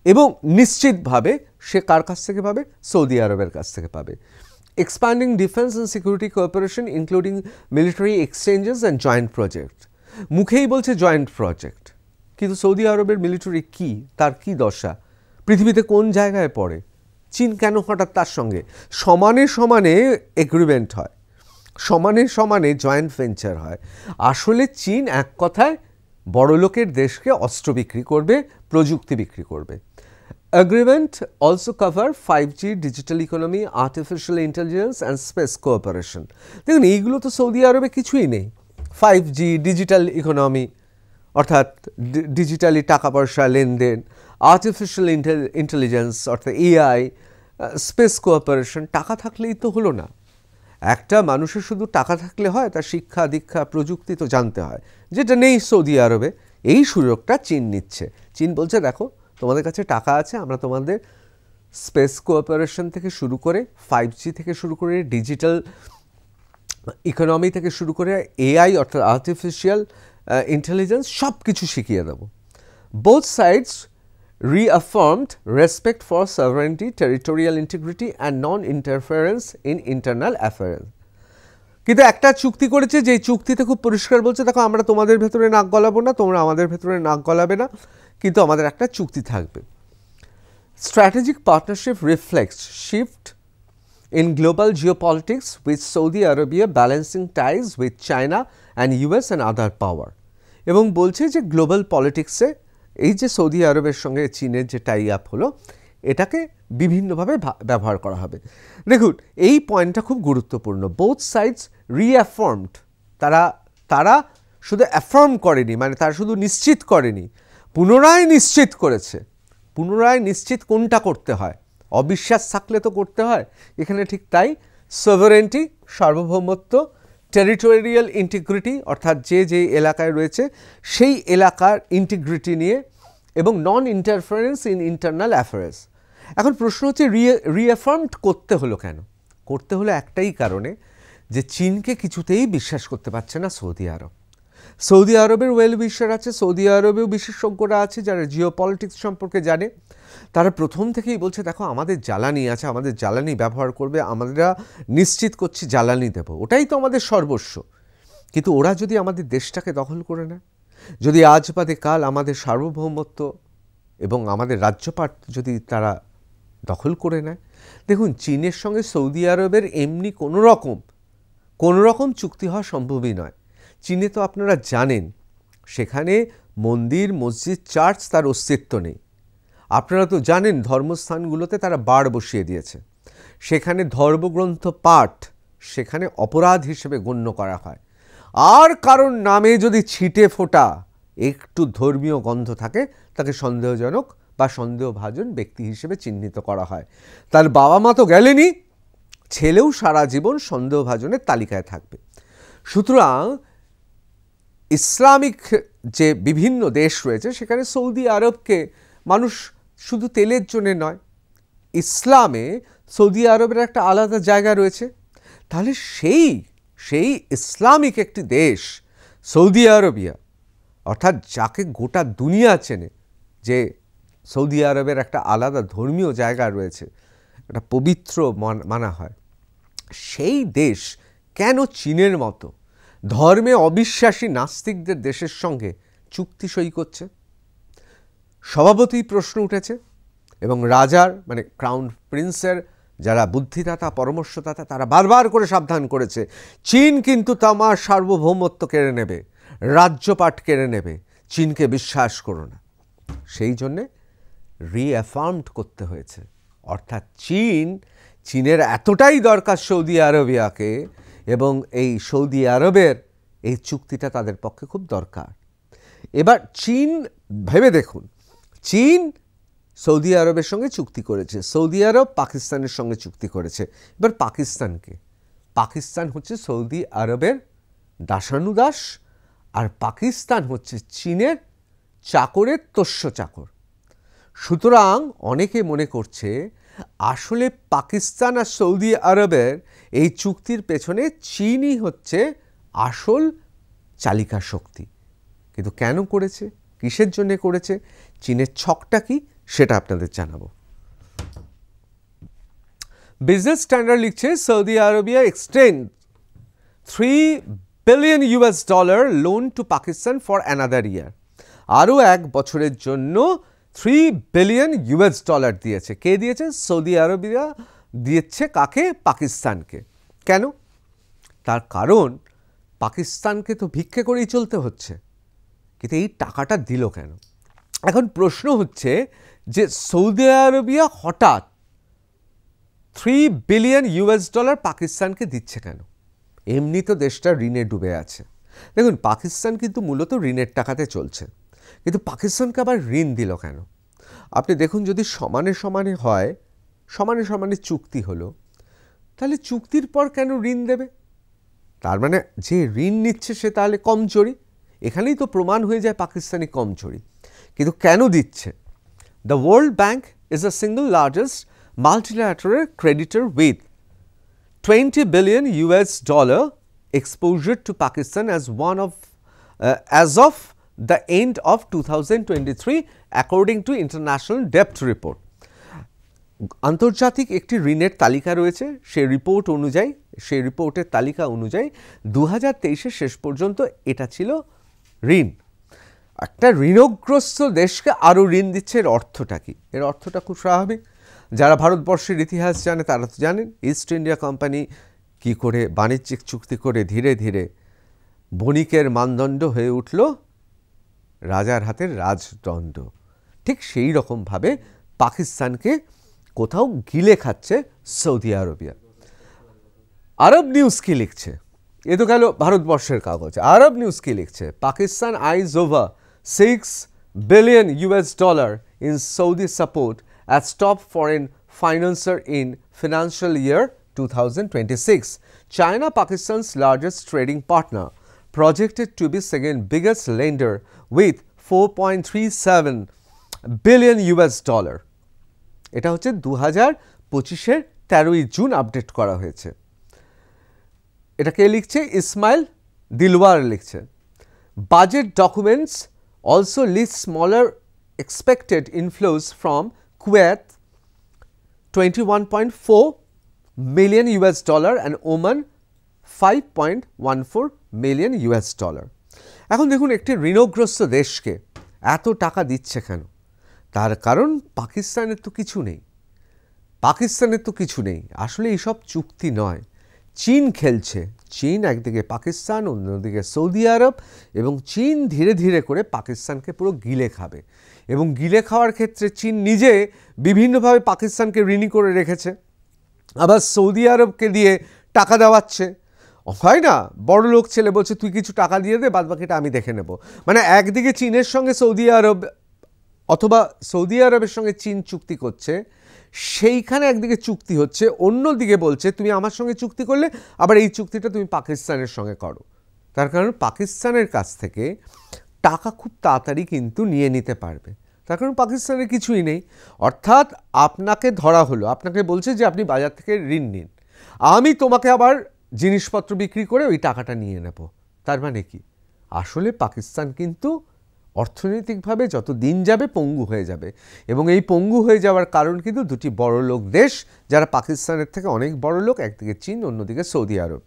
এবং নিশ্চিতভাবে সে কার কাছ থেকে পাবে? সৌদি আরবের কাছ থেকে পাবে। Expanding defence and security cooperation including military exchanges and joint project. মুখেই বলছে জয়েন্ট প্রজেক্ট, কিন্তু সৌদি আরবের মিলিটারি কি, তার কি দশা, পৃথিবীতে কোন জায়গায় পড়ে? চীন কেন হঠাৎ তার সঙ্গে সমানে সমানে এগ্রিমেন্ট হয়, সমানে সমানে জয়েন্ট ভেঞ্চার হয়? আসলে চীন এক কথায় বড়লোকের দেশকে অস্ত্র বিক্রি করবে, প্রযুক্তি বিক্রি করবে। Agreement also cover 5G, digital economy, artificial intelligence and space cooperation. দেখুন এইগুলো তো সৌদি আরবে কিছুই নেই। 5G, ডিজিটাল ইকোনমি অর্থাৎ ডিজিটালি টাকা পয়সা লেনদেন, আর্টিফিশিয়াল ইন্টেলিজেন্স অর্থাৎ AI, স্পেস কোঅপারেশন। টাকা থাকলেই তো হলো না। একটা মানুষের শুধু টাকা থাকলে হয়? তার শিক্ষা দীক্ষা প্রযুক্তি তো জানতে হয়, যেটা নেই সৌদি আরবে। এই সুযোগটা চীন নিচ্ছে। চীন বলছে দেখো তোমাদের কাছে টাকা আছে, আমরা তোমাদের স্পেস কোঅপারেশন থেকে শুরু করে 5G থেকে শুরু করে ডিজিটাল ইকোনমি থেকে শুরু করে AI অর্থাৎ আর্টিফিশিয়াল ইন্টেলিজেন্স সব কিছু শিখিয়ে দেব। Both sides reaffirmed respect for sovereignty, territorial integrity and non-interference in internal affairs. কিন্তু একটা চুক্তি করেছে, যে চুক্তিতে খুব পরিষ্কার বলছে, দেখো আমরা তোমাদের ভেতরে নাক গলাবো না, তোমরা আমাদের ভেতরে নাক গলাবে না, কিন্তু আমাদের একটা চুক্তি থাকবে। Strategic partnership reflects shift in global geopolitics with Saudi Arabia balancing ties with China and US and other power. এবং বলছে যে গ্লোবাল পলিটিক্সে এই যে সৌদি আরবের সঙ্গে চীনের যে টাই আপ হলো, এটাকে বিভিন্নভাবে ব্যবহার করা হবে। দেখুন, এই পয়েন্টটা খুব গুরুত্বপূর্ণ। বোথ সাইডস রিঅ্যাফার্মড, তারা শুধু অ্যাফার্ম করেনি, মানে তারা শুধু নিশ্চিত করেনি, পুনরায় নিশ্চিত করেছে। পুনরায় নিশ্চিত কোনটা করতে হয়? অবিশ্বাস থাকলে তো করতে হয়, এখানে ঠিক তাই। সভারেন্টি, সার্বভৌমত্ব, টেরিটোরিয়াল ইন্টিগ্রিটি অর্থাৎ যে এলাকায় রয়েছে সেই এলাকার ইন্টিগ্রিটি নিয়ে, এবং নন ইন্টারফারেন্স ইন ইন্টারনাল অ্যাফেয়ার্স। এখন প্রশ্ন হচ্ছে রিঅ্যাফার্মড করতে হলো কেন? করতে হলো একটাই কারণে, যে চীনকে কিছুতেই বিশ্বাস করতে পারছে না সৌদি আরব। সৌদি আরবের ওয়েল উইশার আছে, সৌদি আরবেও বিশেষজ্ঞরা আছে যারা জিও পলিটিক্স সম্পর্কে জানে। তারা প্রথম থেকেই বলছে, দেখো আমাদের জ্বালানি আছে, আমাদের জ্বালানি ব্যবহার করবে, আমরা নিশ্চিত করছি জ্বালানি দেব, ওটাই তো আমাদের সর্বস্ব। কিন্তু ওরা যদি আমাদের দেশটাকে দখল করে নেয়, যদি আজ বাদে কাল আমাদের সার্বভৌমত্ব এবং আমাদের রাজ্যপাট যদি তারা দখল করে নেয়, দেখুন চীনের সঙ্গে সৌদি আরবের এমনি কোনো রকম চুক্তি হওয়া সম্ভবই নয়। চীনে তো আপনারা জানেন সেখানে মন্দির, মসজিদ, চার্চ তার অস্তিত্ব নেই। আপনারা তো জানেন ধর্মস্থানগুলোতে তারা বার বসিয়ে দিয়েছে। সেখানে ধর্মগ্রন্থ পাঠ সেখানে অপরাধ হিসেবে গণ্য করা হয়। আর কারণ নামে যদি ছিটে ফোটা একটু ধর্মীয় গন্ধ থাকে, তাকে সন্দেহজনক বা সন্দেহভাজন ব্যক্তি হিসেবে চিহ্নিত করা হয়। তার বাবা মা তো গেলেনই, ছেলেও সারা জীবন সন্দেহভাজনের তালিকায় থাকবে। সুতরাং ইসলামিক যে বিভিন্ন দেশ রয়েছে, সেখানে সৌদি আরবকে মানুষ শুধু তেলের জন্য নয়, ইসলামে সৌদি আরবের একটা আলাদা জায়গা রয়েছে। তাহলে সেই ইসলামিক একটি দেশ সৌদি আরবিয়া, অর্থাৎ যাকে গোটা দুনিয়া চেনে, যে সৌদি আরবের একটা আলাদা ধর্মীয় জায়গা রয়েছে, একটা পবিত্র মানা হয়, সেই দেশ কেন চীনের মতো ধর্মে অবিশ্বাসী নাস্তিকদের দেশের সঙ্গে চুক্তি সই করছে? স্বভাবতই প্রশ্ন উঠেছে। এবং রাজার মানে ক্রাউন প্রিন্সের যারা বুদ্ধিদাতা, পরামর্শদাতা, তারা বারবার করে সাবধান করেছে, চীন কিন্তু তোমার সার্বভৌমত্ব কেড়ে নেবে, রাজ্যপাট কেড়ে নেবে, চীনকে বিশ্বাস করো না। সেই জন্যে রিঅ্যাফার্মড করতে হয়েছে। অর্থাৎ চীনের এতটাই দরকার সৌদি আরবিয়াকে, এবং এই সৌদি আরবের এই চুক্তিটা তাদের পক্ষে খুব দরকার। এবার চীন ভেবে দেখুন, চীন সৌদি আরবের সঙ্গে চুক্তি করেছে, সৌদি আরব পাকিস্তানের সঙ্গে চুক্তি করেছে। এবার পাকিস্তান হচ্ছে সৌদি আরবের দাসানুদাস, আর পাকিস্তান হচ্ছে চীনের চাকরের তোষ্য চাকর। সুতরাং অনেকে মনে করছে আসলে পাকিস্তান আর সৌদি আরবের এই চুক্তির পেছনে চীনই হচ্ছে আসল চালিকা শক্তি। কিন্তু কেন করেছে, কিসের জন্য করেছে, চীনের ছকটা কি, সেটা আপনাদের জানাবো। বিজনেস স্ট্যান্ডার্ড লিখছে, Saudi Arabia extend $3 billion loan to Pakistan for another year. আরও 1 বছরের জন্য $3 billion দিয়েছে। কে দিয়েছে? সৌদি আরবিয়া দিয়েছে। কাকে? পাকিস্তানকে। কেন? তার কারণ পাকিস্তানকে তো ভিক্ষে করেই চলতে হচ্ছে, কিন্তু এই টাকাটা দিল কেন? এখন প্রশ্ন হচ্ছে যে সৌদি আরবিয়া হঠাৎ $3 billion পাকিস্তানকে দিচ্ছে কেন? এমনি তো দেশটা ঋণে ডুবে আছে। দেখুন, পাকিস্তান কিন্তু মূলত ঋণের টাকাতে চলছে, কিন্তু পাকিস্তানকে আবার ঋণ দিল কেন? আপনি দেখুন, যদি সমানে সমানে হয়, সমানে সমানে চুক্তি হলো, তাহলে চুক্তির পর কেন ঋণ দেবে? তার মানে যে ঋণ নিচ্ছে সে তাহলে কমজোরি। এখানেই তো প্রমাণ হয়ে যায় পাকিস্তানি কমজোরি। কিন্তু কেন দিচ্ছে? The world bank is the single largest multilateral creditor with $20 billion exposure to Pakistan as of the end of 2023 according to international debt report. আন্তর্জাতিক একটি ঋণের তালিকা রয়েছে, সেই রিপোর্টের তালিকা অনুযায়ী 2023 শেষ পর্যন্ত এটা ছিল ঋণ। একটা ঋণগ্রস্ত দেশকে আরও ঋণ দিচ্ছে, এর অর্থটা কি? এর অর্থটা খুব স্বাভাবিক। যারা ভারতবর্ষের ইতিহাস জানে তারা তো জানেন ইস্ট ইন্ডিয়া কোম্পানি কি করে বাণিজ্যিক চুক্তি করে ধীরে ধীরে বণিকের মানদণ্ড হয়ে উঠল রাজার হাতের রাজদণ্ড। ঠিক সেই রকমভাবে পাকিস্তানকে কোথাও গিলে খাচ্ছে সৌদি আরবিয়া। আরব নিউজ কি লিখছে? এ তো গেল ভারতবর্ষের কাগজ। আরব নিউজ কি লিখছে? পাকিস্তান আইজ over $6 billion in Saudi support as top foreign financer in financial year 2026. China, Pakistan's largest trading partner, projected to be second biggest lender with $4.37 billion. এটা হচ্ছে 2025-এর 13ই জুন আপডেট করা হয়েছে। এটা কে লিখছে? ইসমাইল দিলওয়ার লিখছে। Budget documents also list smaller expected inflows from Kuwait $21.4 million and Oman $5.14 million. এখন দেখুন একটি ঋণগ্রস্ত দেশকে এত টাকা দিচ্ছে কেন? তার কারণ পাকিস্তানের তো কিছু নেই। আসলে এইসব চুক্তি নয়, চীন খেলছে। চীন একদিকে পাকিস্তান, অন্যদিকে সৌদি আরব, এবং চীন ধীরে ধীরে করে পাকিস্তানকে পুরো গিলে খাবে। এবং গিলে খাওয়ার ক্ষেত্রে চীন নিজে বিভিন্নভাবে পাকিস্তানকে ঋণী করে রেখেছে, আবার সৌদি আরবকে দিয়ে টাকা দেওয়াচ্ছে। হয় না, বড় লোক ছেলে বলছে তুই কিছু টাকা দিয়ে দে, বাদ বাকিটা আমি দেখে নেব। মানে একদিকে চীনের সঙ্গে সৌদি আরব অথবা সৌদি আরবের সঙ্গে চীন চুক্তি করছে, সেইখানে একদিকে চুক্তি হচ্ছে, অন্যদিকে বলছে তুমি আমার সঙ্গে চুক্তি করলে আবার এই চুক্তিটা তুমি পাকিস্তানের সঙ্গে করো। তার কারণ পাকিস্তানের কাছ থেকে টাকা খুব তাড়াতাড়ি কিন্তু নিয়ে নিতে পারবে, তার কারণ পাকিস্তানের কিছুই নেই। অর্থাৎ আপনাকে ধরা হলো, আপনাকে বলছে যে আপনি বাজার থেকে ঋণ নিন, আমি তোমাকে আবার জিনিসপত্র বিক্রি করে ওই টাকাটা নিয়ে নেব। তার মানে কি? আসলে পাকিস্তান কিন্তু অর্থনৈতিকভাবে যত দিন যাবে পঙ্গু হয়ে যাবে, এবং এই পঙ্গু হয়ে যাওয়ার কারণ কিন্তু দুটি বড় লোক দেশ, যারা পাকিস্তানের থেকে অনেক বড় লোক, একদিকে চীন, অন্যদিকে সৌদি আরব।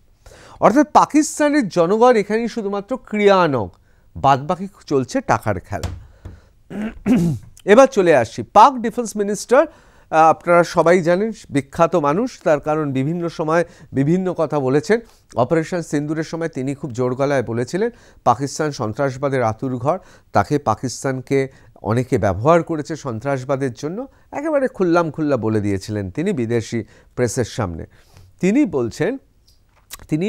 অর্থাৎ পাকিস্তানের জনগণ এখানেই শুধুমাত্র ক্রিয়ানক, বাদবাকি চলছে টাকার খেলা। এবার চলে আসছি পাক ডিফেন্স মিনিস্টার, আপনারা সবাই জানেন বিখ্যাত মানুষ, তার কারণ বিভিন্ন সময় বিভিন্ন কথা বলেছেন। অপারেশন সিন্দুরের সময় তিনি খুব জোর গলায় বলেছিলেন পাকিস্তান সন্ত্রাসবাদের আঁতুড়ঘর, তাকে পাকিস্তানকে অনেকে ব্যবহার করেছে সন্ত্রাসবাদের জন্য, একেবারে খুল্লা বলে দিয়েছিলেন তিনি বিদেশি প্রেসের সামনে। তিনি বলছেন, তিনি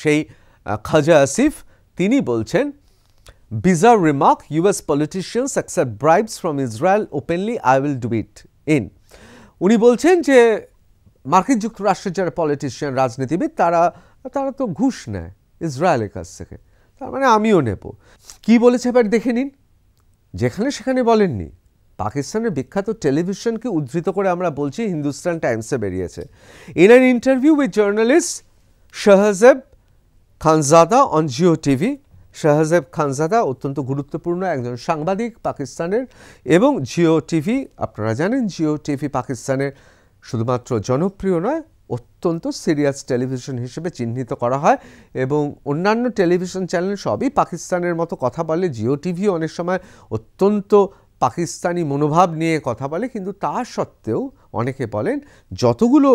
সেই খাজা আসিফ, তিনি বলছেন bizarre remark, US politicians accept bribes from Israel openly, I will do it in. উনি বলছেন যে মার্কিন যুক্তরাষ্ট্রের যারা পলিটিশিয়ান, রাজনীতিবিদ, তারা তো ঘুষ নেয় ইসরায়েলের কাছ থেকে, তার মানে আমিও নেব। কি বলেছে এবার দেখে নিন, যেখানে সেখানে বলেননি। পাকিস্তানের বিখ্যাত টেলিভিশনকে উদ্ধৃত করে আমরা বলছি, হিন্দুস্তান টাইমসে বেরিয়েছে। In an interview with journalist Shahzeb Khanzada on Geo TV, Shahzeb Khanzada অত্যন্ত গুরুত্বপূর্ণ একজন সাংবাদিক পাকিস্তানের, এবং জিও টিভি, আপনারা জানেন জিও টিভি পাকিস্তানের শুধুমাত্র জনপ্রিয় নয়, অত্যন্ত সিরিয়াস টেলিভিশন হিসেবে চিহ্নিত করা হয়, এবং অন্যান্য টেলিভিশন চ্যানেল সবই পাকিস্তানের মতো কথা বলে। জিও টিভি অনেক সময় অত্যন্ত পাকিস্তানি মনোভাব নিয়ে কথা বলে, কিন্তু তা সত্ত্বেও অনেকে বলেন যতগুলো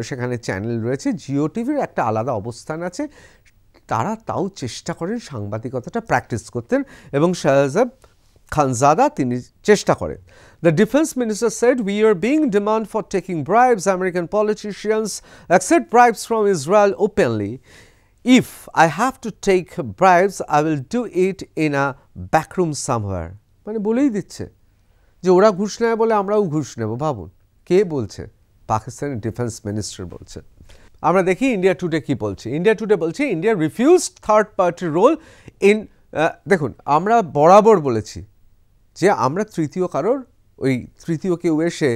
সেখানে চ্যানেল রয়েছে জিও টিভির একটা আলাদা অবস্থান আছে, তারা তাও চেষ্টা করেন সাংবাদিকতাটা প্র্যাকটিস করতেন, এবং শাহজাব খানজাদা তিনি চেষ্টা করেন। The defense minister said, we are being demand for taking bribes. American politicians accept bribes from Israel openly. If I have to take bribes, I will do it in a back room somewhere. মানে বলেই দিচ্ছে যে ওরা ঘুষ নেয় বলে আমরাও ঘুষ নেব। ভাবুন, কে বলছে? পাকিস্তানের ডিফেন্স মিনিস্টার বলছে। আমরা দেখি ইন্ডিয়া টুডে কি বলছে। ইন্ডিয়া টুডে বলছে India refused third party role in, দেখুন আমরা বরাবর বলেছি যে আমরা তৃতীয় কেউ এসে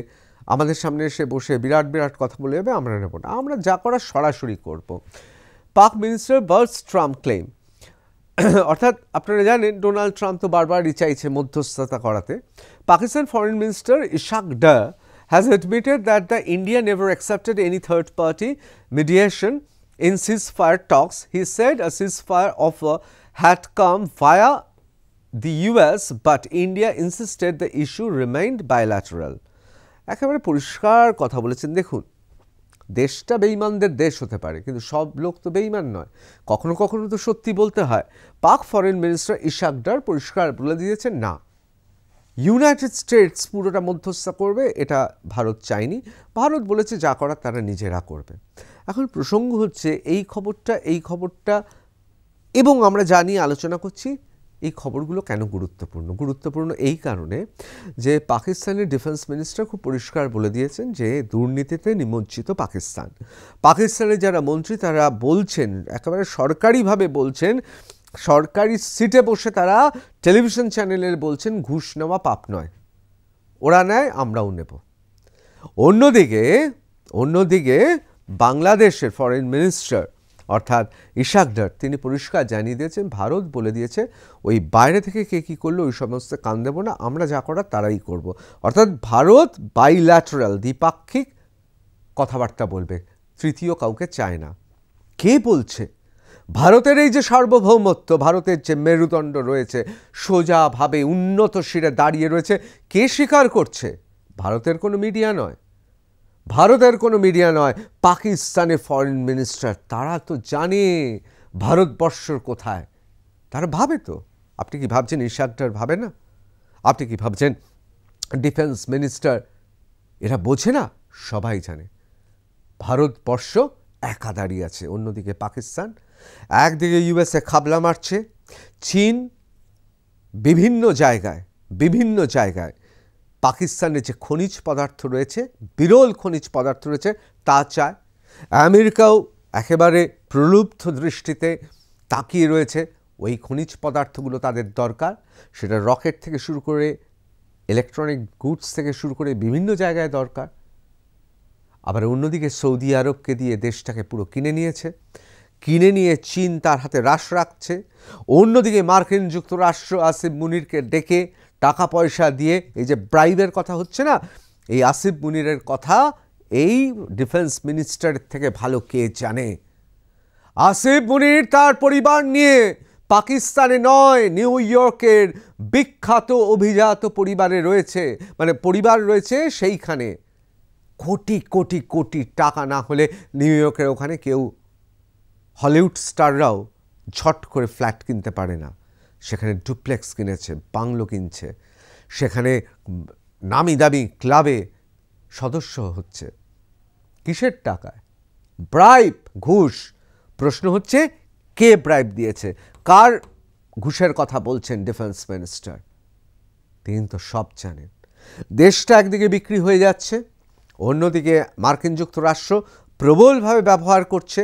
আমাদের সামনে এসে বসে বিরাট বিরাট কথা বলে যাবে, আমরা নেব না, আমরা যা করার সরাসরি করব। পাক মিনিস্টার বার্স ট্রাম্প ক্লেম, অর্থাৎ আপনারা জানেন ডোনাল্ড ট্রাম্প তো বারবারই চাইছে মধ্যস্থতা করাতে। Pakistan foreign minister Ishaq der has admitted that the India never accepted any third-party mediation in ceasefire talks. He said a ceasefire offer had come via the US, but India insisted the issue remained bilateral. একেবারে পরিষ্কার কথা বলেছেন। দেখুন, দেশটা বেঈমানদের দেশ হতে পারে, কিন্তু সব লোক তো বেঈমান নয়, কখনো কখনো তো সত্যি বলতে হয়। পাক ফরেন মিনিস্টার ইশাক ডার পরিষ্কার বলে দিয়েছেন, না, ইউনাইটেড স্টেটস পুরোটা মধ্যস্থতা করবে এটা ভারত চায়নি। ভারত বলেছে যা করার তারা নিজেরা করবে। এখন প্রসঙ্গ হচ্ছে এই খবরটা এবং আমরা জানি আলোচনা করছি এই খবরগুলো কেন গুরুত্বপূর্ণ এই কারণে যে পাকিস্তানের ডিফেন্স মিনিস্টার খুব পরিষ্কার বলে দিয়েছেন যে দুর্নীতিতে নিমজ্জিত পাকিস্তানের যারা মন্ত্রী তারা বলছেন, একেবারে সরকারিভাবে বলছেন, সরকারি সিটে বসে তারা টেলিভিশন চ্যানেলের বলছেন ঘুষ নেওয়া পাপ নয়, ওরা নেয় আমরাও নেব। অন্যদিকে বাংলাদেশের ফরেন মিনিস্টার অর্থাৎ ইশাক ডার তিনি পরিষ্কার জানিয়ে দিয়েছেন, ভারত বলে দিয়েছে ওই বাইরে থেকে কে কী করলো ওই সমস্ত কান দেব না, আমরা যা করার তারাই করব। অর্থাৎ ভারত বাইল্যাটারাল দ্বিপাক্ষিক কথাবার্তা বলবে, তৃতীয় কাউকে চায় না। কে বলছে? ভারতের এই যে সার্বভৌমত্ব, ভারতের যে মেরুদণ্ড রয়েছে, সোজাভাবে উন্নত শিরে দাঁড়িয়ে রয়েছে, কে স্বীকার করছে? ভারতের কোনো মিডিয়া নয়, পাকিস্তানের ফরেন মিনিস্টার। তারা তো জানে ভারতবর্ষর কোথায়, তারা ভাবে তো। আপনি কি ভাবছেন ইশাক ডার ভাবে না? আপনি কি ভাবছেন ডিফেন্স মিনিস্টার এরা বোঝে না? সবাই জানে ভারতবর্ষ একা দাঁড়িয়ে আছে, অন্যদিকে পাকিস্তান, একদিকে ইউএসএ খাবলা মারছে, চীন বিভিন্ন জায়গায় পাকিস্তানের যে খনিজ পদার্থ রয়েছে, বিরল খনিজ পদার্থ রয়েছে তা চায়। আমেরিকাও একেবারে প্রলুব্ধ দৃষ্টিতে তাকিয়ে রয়েছে, ওই খনিজ পদার্থগুলো তাদের দরকার, সেটা রকেট থেকে শুরু করে ইলেকট্রনিক গুডস থেকে শুরু করে বিভিন্ন জায়গায় দরকার। আবার অন্যদিকে সৌদি আরবকে দিয়ে দেশটাকে পুরো কিনে নিয়ে চীন তার হাতে রাশ রাখছে। অন্যদিকে মার্কিন যুক্তরাষ্ট্র আসিফ মুনিরকে ডেকে টাকা পয়সা দিয়ে, এই যে ব্রাইবের কথা হচ্ছে না, এই আসিফ মুনিরের কথা এই ডিফেন্স মিনিস্টারের থেকে ভালো কে জানে। আসিফ মুনির তার পরিবার নিয়ে পাকিস্তানে নয়, নিউ ইয়র্কের বিখ্যাত অভিজাত পরিবার রয়েছে সেইখানে। কোটি কোটি কোটি টাকা না হলে নিউ ইয়র্কের ওখানে কেউ, হলিউড স্টাররাও ঝট করে ফ্ল্যাট কিনতে পারে না। সেখানে ডুপ্লেক্স কিনেছে, বাংলো কিনছে, সেখানে নামি দামি ক্লাবে সদস্য হচ্ছে। কিসের টাকায়? ব্রাইব, ঘুষ। প্রশ্ন হচ্ছে কে ব্রাইব দিয়েছে, কার ঘুষের কথা বলছেন ডিফেন্স মিনিস্টার? তিনি তো সব জানেন। দেশটা একদিকে বিক্রি হয়ে যাচ্ছে, অন্যদিকে মার্কিন যুক্তরাষ্ট্র প্রবলভাবে ব্যবহার করছে।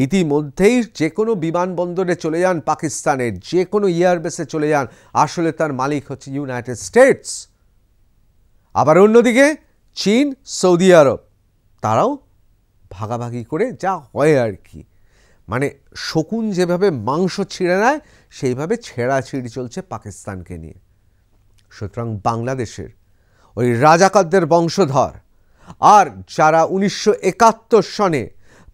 ইতিমধ্যেই যে কোনো বিমানবন্দরে চলে যান পাকিস্তানের, যে কোনো এয়ারবেসে চলে যান, আসলে তার মালিক হচ্ছে ইউনাইটেড স্টেটস। আবার অন্যদিকে চীন, সৌদি আরব, তারাও ভাগাভাগি করে যা হয় আর কি, মানে শকুন যেভাবে মাংস ছিঁড়ে নেয় সেইভাবে ছেঁড়াছিঁড়ি চলছে পাকিস্তানকে নিয়ে। সুতরাং বাংলাদেশের ওই রাজাকারদের বংশধর আর যারা 1971 সনে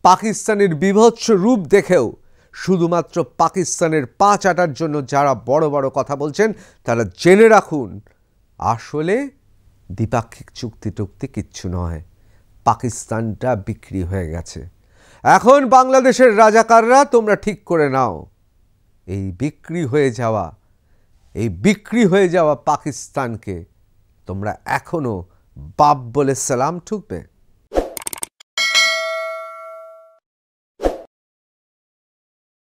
পাকিস্তানের বীভৎস রূপ দেখেও শুধুমাত্র পাকিস্তানের পা চাটার জন্য যারা বড় বড় কথা বলছেন, তারা জেনে রাখুন আসলে দ্বিপাক্ষিক চুক্তি কিচ্ছু নয়, পাকিস্তানটা বিক্রি হয়ে গেছে। এখন বাংলাদেশের রাজাকাররা তোমরা ঠিক করে নাও, এই বিক্রি হয়ে যাওয়া পাকিস্তানকে তোমরা এখনো বাপ বলে সালাম ঠুকবে।